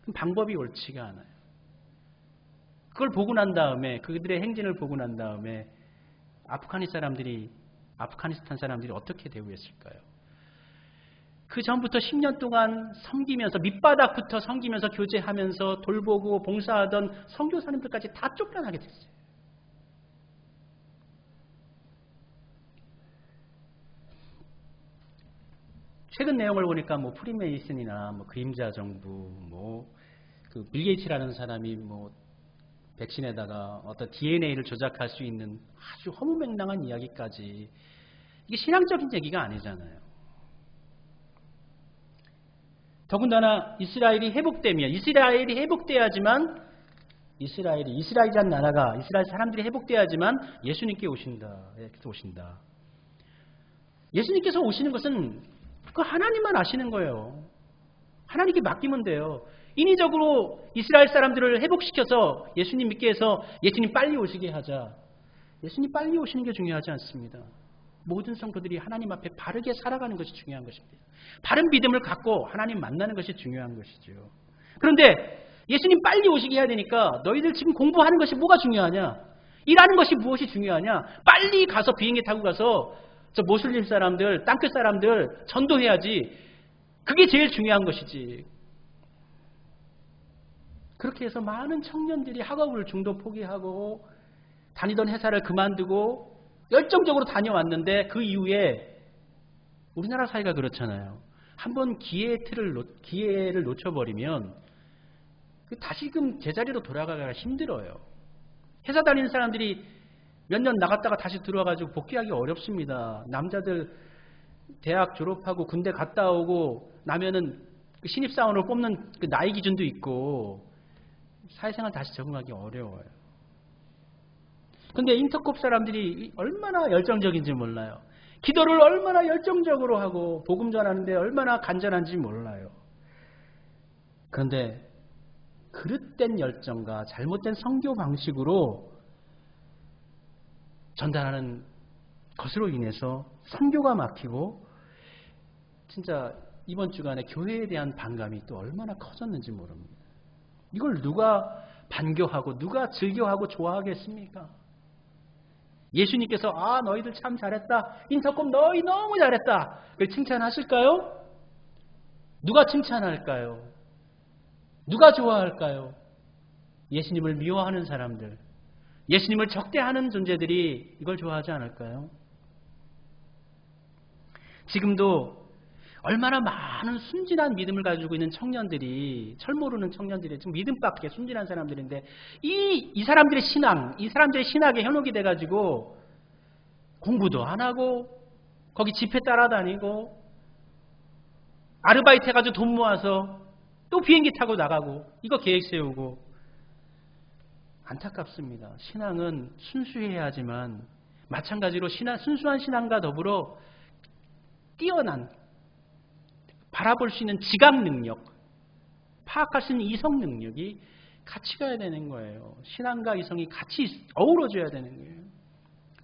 그럼 방법이 옳지가 않아요. 그걸 보고 난 다음에, 그들의 행진을 보고 난 다음에 아프가니스탄 사람들이 어떻게 대우했을까요? 그 전부터 10년 동안 섬기면서, 밑바닥부터 섬기면서 교제하면서 돌보고 봉사하던 선교사님들까지 다 쫓겨나게 됐어요. 최근 내용을 보니까 뭐 프리메이슨이나 뭐 그림자 정부, 그 빌 게이츠라는 사람이 백신에다가 어떤 DNA를 조작할 수 있는 아주 허무맹랑한 이야기까지, 이게 신앙적인 얘기가 아니잖아요. 더군다나 이스라엘이 회복돼야지만 이스라엘이란 나라가, 이스라엘 사람들이 회복돼야지만 예수님께 오신다. 예수님께서 오시는 것은 그 하나님만 아시는 거예요. 하나님께 맡기면 돼요. 인위적으로 이스라엘 사람들을 회복시켜서 예수님 믿게 해서 예수님 빨리 오시게 하자. 예수님 빨리 오시는 게 중요하지 않습니다. 모든 성도들이 하나님 앞에 바르게 살아가는 것이 중요한 것입니다. 바른 믿음을 갖고 하나님 만나는 것이 중요한 것이죠. 그런데 예수님 빨리 오시게 해야 되니까 너희들 지금 공부하는 것이 뭐가 중요하냐? 일하는 것이 무엇이 중요하냐? 빨리 가서 비행기 타고 가서 저 모슬림 사람들, 땅끝 사람들 전도해야지. 그게 제일 중요한 것이지. 그렇게 해서 많은 청년들이 학업을 중도 포기하고 다니던 회사를 그만두고 열정적으로 다녀왔는데, 그 이후에 우리나라 사회가 그렇잖아요. 한번 기회를 놓쳐버리면 다시금 제자리로 돌아가기가 힘들어요. 회사 다니는 사람들이 몇 년 나갔다가 다시 들어와가지고 복귀하기 어렵습니다. 남자들 대학 졸업하고 군대 갔다 오고 나면은 신입사원을 뽑는 그 나이 기준도 있고 사회생활 다시 적응하기 어려워요. 근데 인터콥 사람들이 얼마나 열정적인지 몰라요. 기도를 얼마나 열정적으로 하고 복음 전하는데 얼마나 간절한지 몰라요. 그런데 그릇된 열정과 잘못된 선교 방식으로 전달하는 것으로 인해서 선교가 막히고, 진짜 이번 주간에 교회에 대한 반감이 또 얼마나 커졌는지 모릅니다. 이걸 누가 반겨하고 누가 즐겨하고 좋아하겠습니까? 예수님께서 너희들 참 잘했다. 인터콥 너희 너무 잘했다. 그걸 칭찬하실까요? 누가 칭찬할까요? 누가 좋아할까요? 예수님을 미워하는 사람들, 예수님을 적대하는 존재들이 이걸 좋아하지 않을까요? 지금도 얼마나 많은 순진한 믿음을 가지고 있는 청년들이, 철모르는 청년들이 지금 믿음밖에 순진한 사람들인데, 이 사람들의 신학에 현혹이 돼가지고 공부도 안 하고 거기 집회 따라다니고 아르바이트 해가지고 돈 모아서 또 비행기 타고 나가고 이거 계획 세우고. 안타깝습니다. 신앙은 순수해야 하지만 마찬가지로 순수한 신앙과 더불어 뛰어난 바라볼 수 있는 지각 능력, 파악할 수 있는 이성 능력이 같이 가야 되는 거예요. 신앙과 이성이 같이 어우러져야 되는 거예요.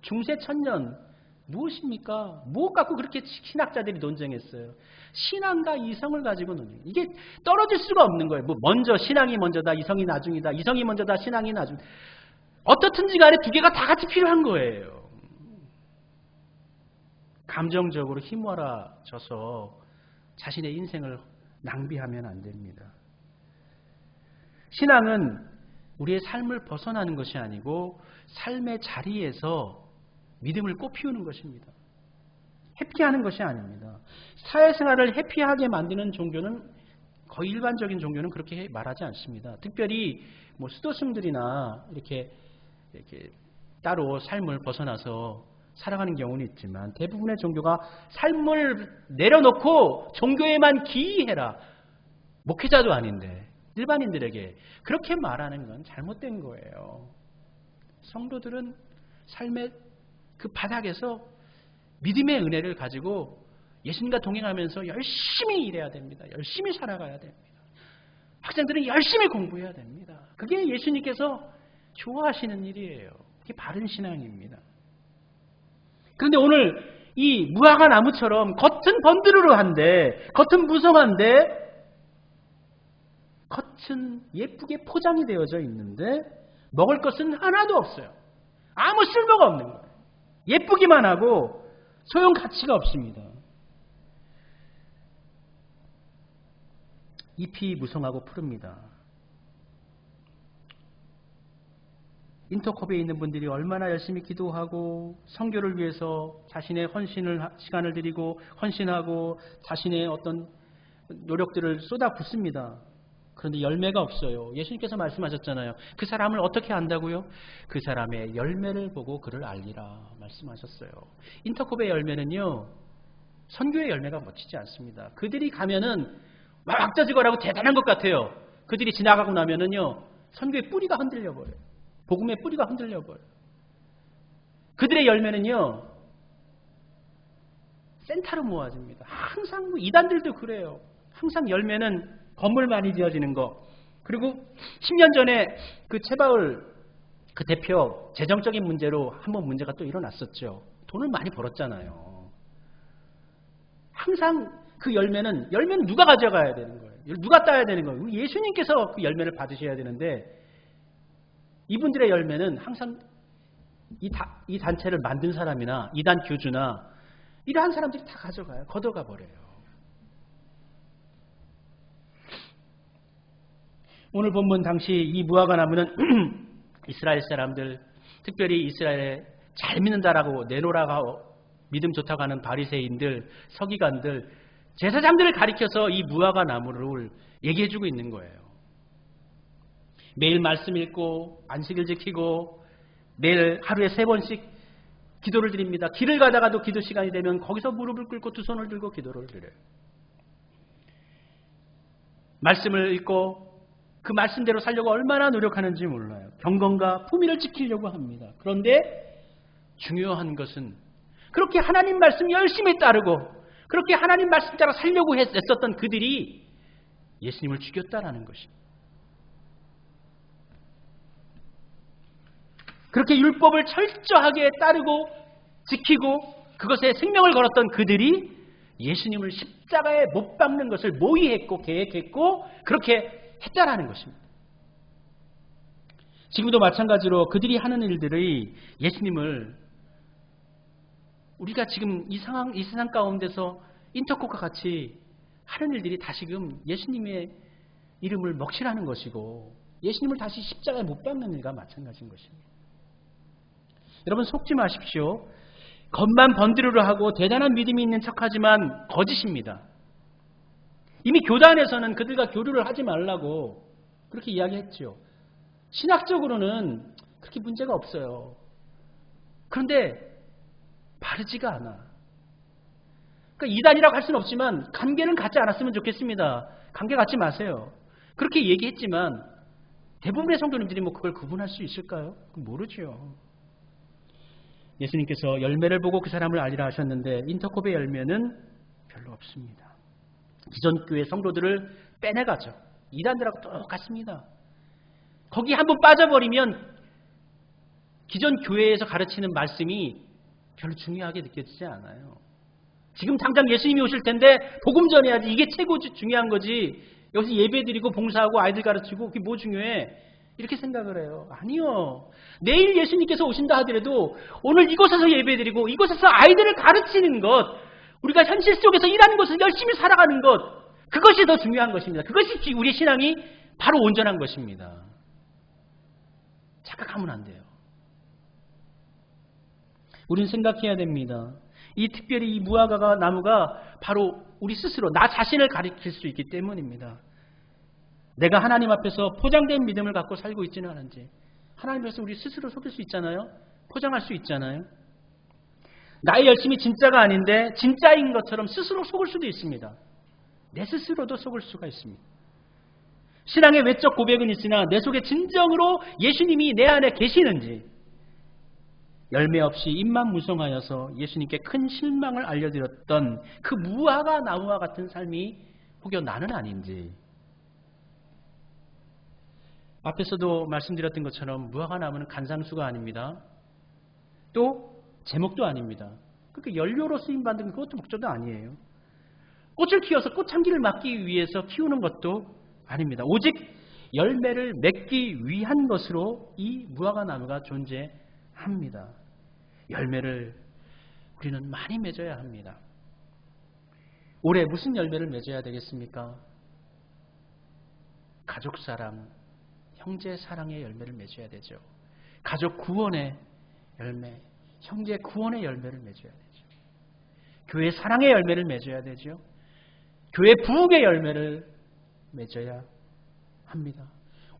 중세 천년 무엇입니까? 무엇 갖고 그렇게 신학자들이 논쟁했어요? 신앙과 이성을 가지고 논쟁. 이게 떨어질 수가 없는 거예요. 뭐 먼저 신앙이 먼저다, 이성이 나중이다, 이성이 먼저다, 신앙이 나중. 어떻든지 간에 두 개가 다 같이 필요한 거예요. 감정적으로 휘몰아져서 자신의 인생을 낭비하면 안 됩니다. 신앙은 우리의 삶을 벗어나는 것이 아니고 삶의 자리에서 믿음을 꽃피우는 것입니다. 해피하는 것이 아닙니다. 사회생활을 해피하게 만드는 종교는 거의 일반적인 종교는 그렇게 말하지 않습니다. 특별히 뭐 수도승들이나 이렇게 따로 삶을 벗어나서 살아가는 경우는 있지만 대부분의 종교가 삶을 내려놓고 종교에만 기이해라. 목회자도 아닌데 일반인들에게 그렇게 말하는 건 잘못된 거예요. 성도들은 삶의 그 바닥에서 믿음의 은혜를 가지고 예수님과 동행하면서 열심히 일해야 됩니다. 열심히 살아가야 됩니다. 학생들은 열심히 공부해야 됩니다. 그게 예수님께서 좋아하시는 일이에요. 그게 바른 신앙입니다. 그런데 오늘 이 무화과 나무처럼 겉은 번드르르한데, 겉은 무성한데, 겉은 예쁘게 포장이 되어져 있는데 먹을 것은 하나도 없어요. 아무 쓸모가 없는 거예요. 예쁘기만 하고 소용 가치가 없습니다. 잎이 무성하고 푸릅니다. 인터콥에 있는 분들이 얼마나 열심히 기도하고 선교를 위해서 자신의 시간을 들이고 헌신하고 자신의 어떤 노력들을 쏟아붓습니다. 그런데 열매가 없어요. 예수님께서 말씀하셨잖아요. 그 사람을 어떻게 안다고요? 그 사람의 열매를 보고 그를 알리라 말씀하셨어요. 인터콥의 열매는요, 선교의 열매가 멋지지 않습니다. 그들이 가면은 막 져지거라고 대단한 것 같아요. 그들이 지나가고 나면은요, 선교의 뿌리가 흔들려 버려요. 복음의 뿌리가 흔들려 버려요. 그들의 열매는요, 센터로 모아집니다. 항상 이단들도 그래요. 항상 열매는 건물 많이 지어지는 거. 그리고 10년 전에 그 채바울 그 대표 재정적인 문제로 한번 문제가 또 일어났었죠. 돈을 많이 벌었잖아요. 항상 그 열매는 누가 가져가야 되는 거예요. 누가 따야 되는 거예요. 예수님께서 그 열매를 받으셔야 되는데 이분들의 열매는 항상 이 단체를 만든 사람이나 이단 교주나 이러한 사람들이 다 가져가요. 걷어가 버려요. 오늘 본문 당시 이 무화과 나무는 이스라엘 사람들, 특별히 이스라엘에 잘 믿는다라고 내놓으라고 믿음 좋다고 하는 바리새인들, 서기관들, 제사장들을 가리켜서 이 무화과 나무를 얘기해주고 있는 거예요. 매일 말씀 읽고 안식일 지키고 매일 하루에 3번씩 기도를 드립니다. 길을 가다가도 기도 시간이 되면 거기서 무릎을 꿇고 두 손을 들고 기도를 드려요. 말씀을 읽고 그 말씀대로 살려고 얼마나 노력하는지 몰라요. 경건과 품위를 지키려고 합니다. 그런데 중요한 것은 그렇게 하나님 말씀 열심히 따르고 그렇게 하나님 말씀 따라 살려고 했었던 그들이 예수님을 죽였다라는 것입니다. 그렇게 율법을 철저하게 따르고 지키고 그것에 생명을 걸었던 그들이 예수님을 십자가에 못 박는 것을 모의했고 계획했고 그렇게 했다라는 것입니다. 지금도 마찬가지로 그들이 하는 일들이 예수님을 우리가 지금 이 세상 가운데서 인터콥과 같이 하는 일들이 다시금 예수님의 이름을 먹칠하는 것이고 예수님을 다시 십자가에 못 박는 일과 마찬가지인 것입니다. 여러분 속지 마십시오. 겉만 번드르르 하고 대단한 믿음이 있는 척하지만 거짓입니다. 이미 교단에서는 그들과 교류를 하지 말라고 그렇게 이야기했죠. 신학적으로는 그렇게 문제가 없어요. 그런데 바르지가 않아. 그러니까 이단이라고 할 수는 없지만 관계는 갖지 않았으면 좋겠습니다. 관계 갖지 마세요. 그렇게 얘기했지만 대부분의 성도님들이 뭐 그걸 구분할 수 있을까요? 모르죠. 예수님께서 열매를 보고 그 사람을 알리라 하셨는데 인터콥의 열매는 별로 없습니다. 기존 교회 성도들을 빼내가죠. 이단들하고 똑같습니다. 거기 한번 빠져버리면 기존 교회에서 가르치는 말씀이 별로 중요하게 느껴지지 않아요. 지금 당장 예수님이 오실 텐데 복음 전해야지. 이게 최고 중요한 거지. 여기서 예배드리고 봉사하고 아이들 가르치고 그게 뭐 중요해? 이렇게 생각을 해요. 아니요. 내일 예수님께서 오신다 하더라도 오늘 이곳에서 예배드리고 이곳에서 아이들을 가르치는 것, 우리가 현실 속에서 일하는 것을 열심히 살아가는 것, 그것이 더 중요한 것입니다. 그것이 우리 신앙이 바로 온전한 것입니다. 착각하면 안 돼요. 우리는 생각해야 됩니다. 이 특별히 이 무화과 나무가 바로 우리 스스로 나 자신을 가리킬 수 있기 때문입니다. 내가 하나님 앞에서 포장된 믿음을 갖고 살고 있지는 않은지, 하나님 앞에서 우리 스스로 속일 수 있잖아요. 포장할 수 있잖아요. 나의 열심이 진짜가 아닌데 진짜인 것처럼 스스로 속을 수도 있습니다. 내 스스로도 속을 수가 있습니다. 신앙의 외적 고백은 있으나 내 속에 진정으로 예수님이 내 안에 계시는지, 열매 없이 입만 무성하여서 예수님께 큰 실망을 알려드렸던 그 무화과 나무와 같은 삶이 혹여 나는 아닌지. 앞에서도 말씀드렸던 것처럼 무화과 나무는 간상수가 아닙니다. 또 제목도 아닙니다. 그러니까 연료로 쓰임받는 그것도 목적도 아니에요. 꽃을 키워서 꽃향기를 맡기 위해서 키우는 것도 아닙니다. 오직 열매를 맺기 위한 것으로 이 무화과 나무가 존재합니다. 열매를 우리는 많이 맺어야 합니다. 올해 무슨 열매를 맺어야 되겠습니까? 가족 사랑, 형제 사랑의 열매를 맺어야 되죠. 가족 구원의 열매, 형제 구원의 열매를 맺어야 되죠. 교회 사랑의 열매를 맺어야 되죠. 교회 부흥의 열매를 맺어야 합니다.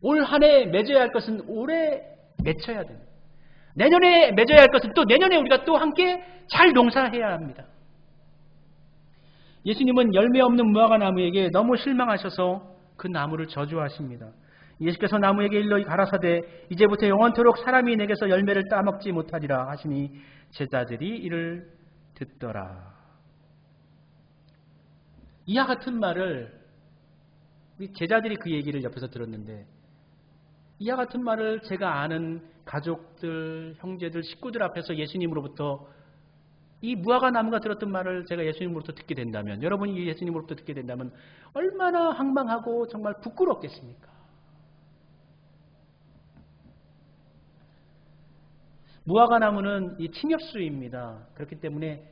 올 한 해 맺어야 할 것은 올해 맺혀야 됩니다. 내년에 맺어야 할 것은 또 내년에 우리가 또 함께 잘 농사해야 합니다. 예수님은 열매 없는 무화과 나무에게 너무 실망하셔서 그 나무를 저주하십니다. 예수께서 나무에게 일러 가라사대 이제부터 영원토록 사람이 내게서 열매를 따먹지 못하리라 하시니 제자들이 이를 듣더라. 이와 같은 말을 우리 제자들이 그 얘기를 옆에서 들었는데, 이와 같은 말을 제가 아는 가족들, 형제들, 식구들 앞에서 예수님으로부터 이 무화과 나무가 들었던 말을 제가 예수님으로부터 듣게 된다면, 여러분이 예수님으로부터 듣게 된다면 얼마나 황망하고 정말 부끄럽겠습니까? 무화과 나무는 이 침엽수입니다. 그렇기 때문에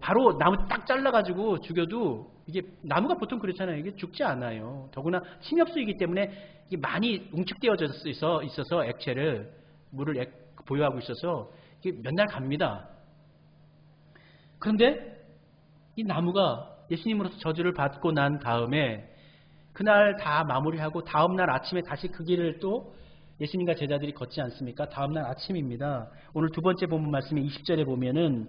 바로 나무 딱 잘라가지고 죽여도 이게 나무가 보통 그렇잖아요. 이게 죽지 않아요. 더구나 침엽수이기 때문에 이게 많이 웅축되어져 있어서 액체를 물을 보유하고 있어서 이게 몇 날 갑니다. 그런데 이 나무가 예수님으로서 저주를 받고 난 다음에 그날 다 마무리하고 다음날 아침에 다시 그 길을 또 예수님과 제자들이 걷지 않습니까? 다음날 아침입니다. 오늘 두 번째 본문 말씀에 20절에 보면은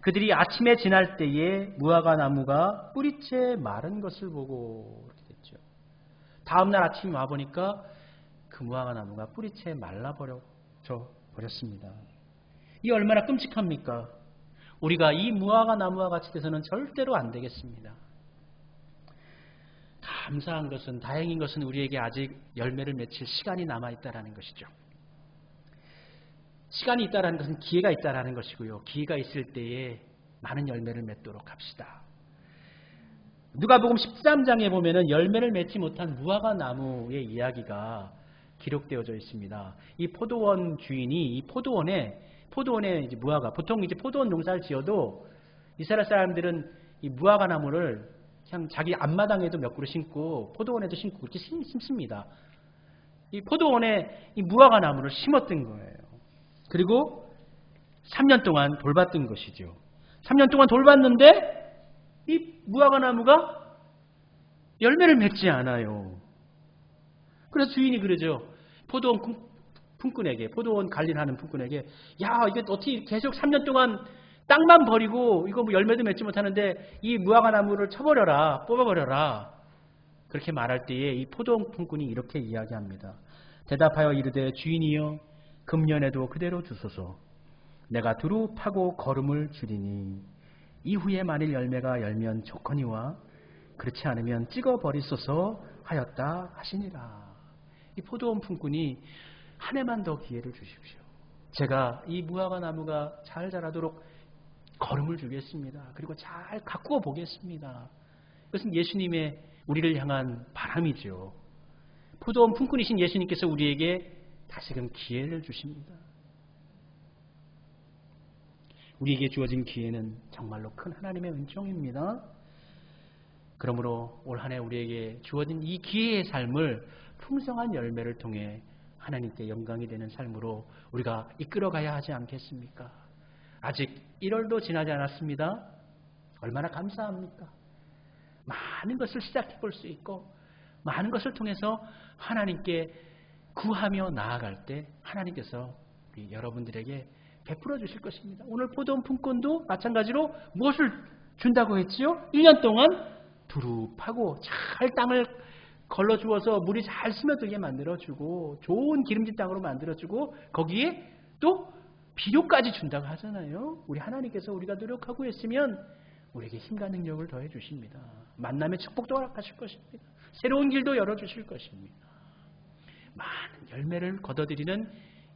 그들이 아침에 지날 때에 무화과 나무가 뿌리채 마른 것을 보고 이렇게 됐죠. 다음날 아침에 와보니까 그 무화과 나무가 뿌리채 말라버렸습니다. 이 얼마나 끔찍합니까? 우리가 이 무화과 나무와 같이 돼서는 절대로 안 되겠습니다. 감사한 것은, 다행인 것은 우리에게 아직 열매를 맺힐 시간이 남아있다는 것이죠. 시간이 있다는 것은 기회가 있다는 것이고요. 기회가 있을 때에 많은 열매를 맺도록 합시다. 누가복음 13장에 보면은 열매를 맺지 못한 무화과 나무의 이야기가 기록되어져 있습니다. 이 포도원 주인이 이 포도원에 이제 무화과, 보통 이제 포도원 농사를 지어도 이스라엘 사람들은 이 무화과 나무를 그냥 자기 앞마당에도 몇 그루 심고 포도원에도 심고 그렇게 심습니다. 이 포도원에 이 무화과 나무를 심었던 거예요. 그리고 3년 동안 돌봤던 것이죠. 3년 동안 돌봤는데 이 무화과 나무가 열매를 맺지 않아요. 그래서 주인이 그러죠. 포도원 품꾼에게, 포도원 관리하는 품꾼에게, 야, 이게 어떻게 계속 3년 동안 땅만 버리고 이거 뭐 열매도 맺지 못하는데 이 무화과 나무를 쳐버려라, 뽑아버려라. 그렇게 말할 때에 이 포도원 품꾼이 이렇게 이야기합니다. 대답하여 이르되 주인이여 금년에도 그대로 주소서. 내가 두루 파고 거름을 주리니 이후에 만일 열매가 열면 좋거니와 그렇지 않으면 찍어버리소서 하였다 하시니라. 이 포도원 품꾼이 한 해만 더 기회를 주십시오. 제가 이 무화과 나무가 잘 자라도록 걸음을 주겠습니다. 그리고 잘 가꾸어 보겠습니다. 이것은 예수님의 우리를 향한 바람이죠. 포도원 품꾼이신 예수님께서 우리에게 다시금 기회를 주십니다. 우리에게 주어진 기회는 정말로 큰 하나님의 은총입니다. 그러므로 올 한 해 우리에게 주어진 이 기회의 삶을 풍성한 열매를 통해 하나님께 영광이 되는 삶으로 우리가 이끌어가야 하지 않겠습니까? 아직 1월도 지나지 않았습니다. 얼마나 감사합니까? 많은 것을 시작해 볼 수 있고 많은 것을 통해서 하나님께 구하며 나아갈 때 하나님께서 우리 여러분들에게 베풀어 주실 것입니다. 오늘 포도원 품꾼도 마찬가지로 무엇을 준다고 했지요? 1년 동안 두릅하고 잘 땅을 걸러주어서 물이 잘 스며들게 만들어주고 좋은 기름진 땅으로 만들어주고 거기에 또 비료까지 준다고 하잖아요. 우리 하나님께서 우리가 노력하고 있으면 우리에게 힘과 능력을 더해 주십니다. 만남의 축복도 허락하실 것입니다. 새로운 길도 열어주실 것입니다. 많은 열매를 거둬들이는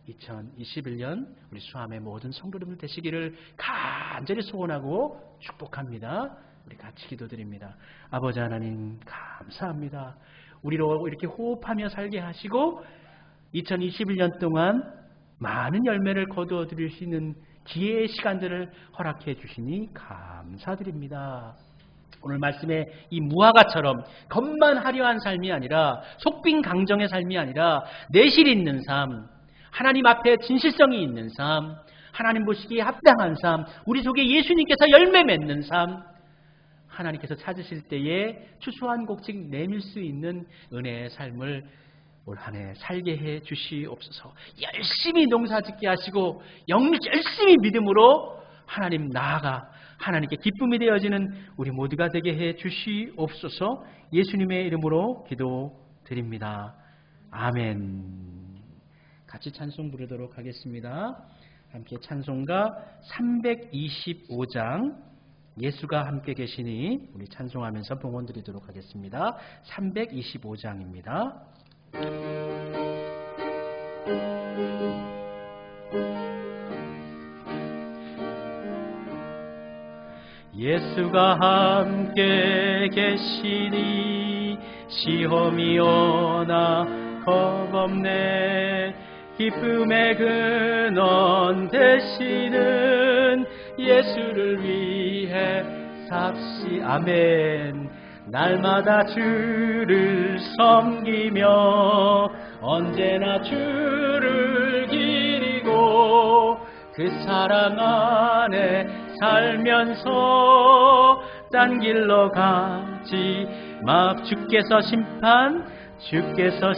2021년 우리 수함의 모든 성도들 되시기를 간절히 소원하고 축복합니다. 우리 같이 기도드립니다. 아버지 하나님 감사합니다. 우리로 이렇게 호흡하며 살게 하시고 2021년 동안 많은 열매를 거두어드릴 수 있는 기회의 시간들을 허락해 주시니 감사드립니다. 오늘 말씀에 이 무화과처럼 겉만 화려한 삶이 아니라 속빈 강정의 삶이 아니라 내실 있는 삶, 하나님 앞에 진실성이 있는 삶, 하나님 보시기에 합당한 삶, 우리 속에 예수님께서 열매 맺는 삶, 하나님께서 찾으실 때에 추수한 곡식 내밀 수 있는 은혜의 삶을 올 한 해 살게 해 주시옵소서. 열심히 농사짓게 하시고 열심히 믿음으로 하나님 나아가 하나님께 기쁨이 되어지는 우리 모두가 되게 해 주시옵소서. 예수님의 이름으로 기도드립니다. 아멘. 같이 찬송 부르도록 하겠습니다. 함께 찬송가 325장 예수가 함께 계시니 우리 찬송하면서 봉헌 드리도록 하겠습니다. 325장입니다. 예수가 함께 계시니 시험이 오나 겁없네. 기쁨의 근원 되시는 예수를 위해 삽시 아멘. 날마다 주를 섬기며 언제나 주를 기리고 그 사랑 안에 살면서 딴 길로 가지 막 주께서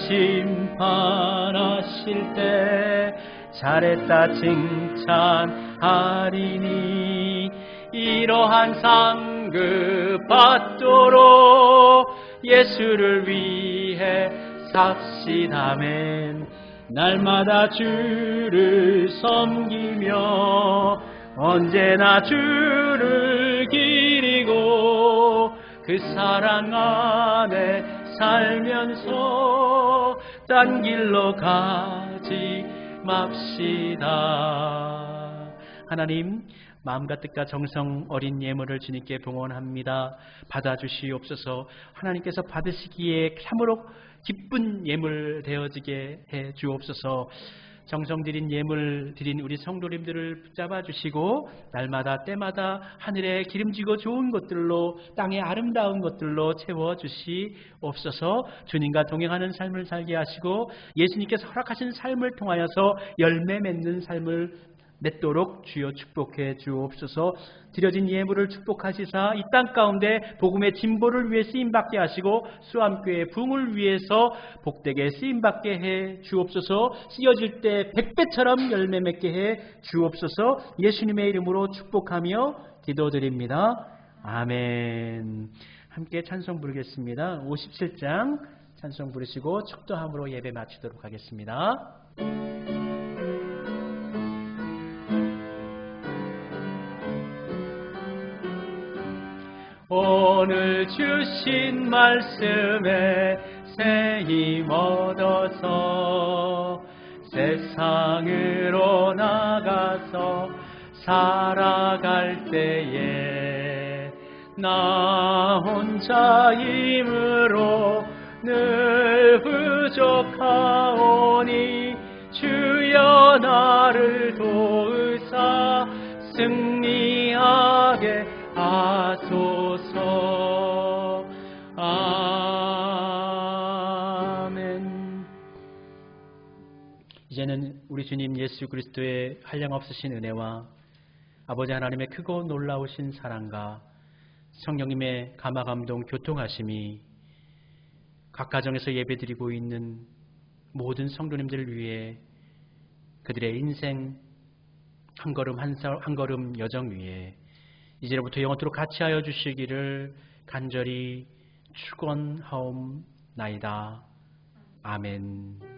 심판하실 때 잘했다 칭찬하리니 이러한 상급 받도록 예수를 위해 삽시다멘. 날마다 주를 섬기며 언제나 주를 기리고 그 사랑 안에 살면서 딴 길로 가지 맙시다. 하나님, 마음과 뜻과 정성 어린 예물을 주님께 봉헌합니다. 받아주시옵소서. 하나님께서 받으시기에 참으로 기쁜 예물 되어지게 해 주옵소서. 정성 들인 예물 드린 우리 성도님들을 붙잡아 주시고 날마다 때마다 하늘에 기름지고 좋은 것들로 땅의 아름다운 것들로 채워 주시옵소서. 주님과 동행하는 삶을 살게 하시고 예수님께서 허락하신 삶을 통하여서 열매 맺는 삶을 맺도록 주여 축복해 주옵소서. 드려진 예물을 축복하시사 이 땅 가운데 복음의 진보를 위해 쓰임받게 하시고 수암교회의 부흥을 위해서 복되게 쓰임받게 해 주옵소서. 쓰여질 때 100배처럼 열매 맺게 해 주옵소서. 예수님의 이름으로 축복하며 기도드립니다. 아멘. 함께 찬송 부르겠습니다. 57장 찬송 부르시고 축도함으로 예배 마치도록 하겠습니다. 오늘 주신 말씀에 새 힘 얻어서 세상으로 나가서 살아갈 때에 나 혼자 힘으로 늘 부족하오니 주여 나를 도우사 승리하게 하소서. 아멘. 이제는 우리 주님 예수 그리스도의 한량없으신 은혜와 아버지 하나님의 크고 놀라우신 사랑과 성령님의 감화감동 교통하심이 각 가정에서 예배드리고 있는 모든 성도님들을 위해 그들의 인생 한 걸음 한 걸음 여정 위에 이제로부터 영원토록 같이 하여 주시기를 간절히 축원하옵나이다. 아멘.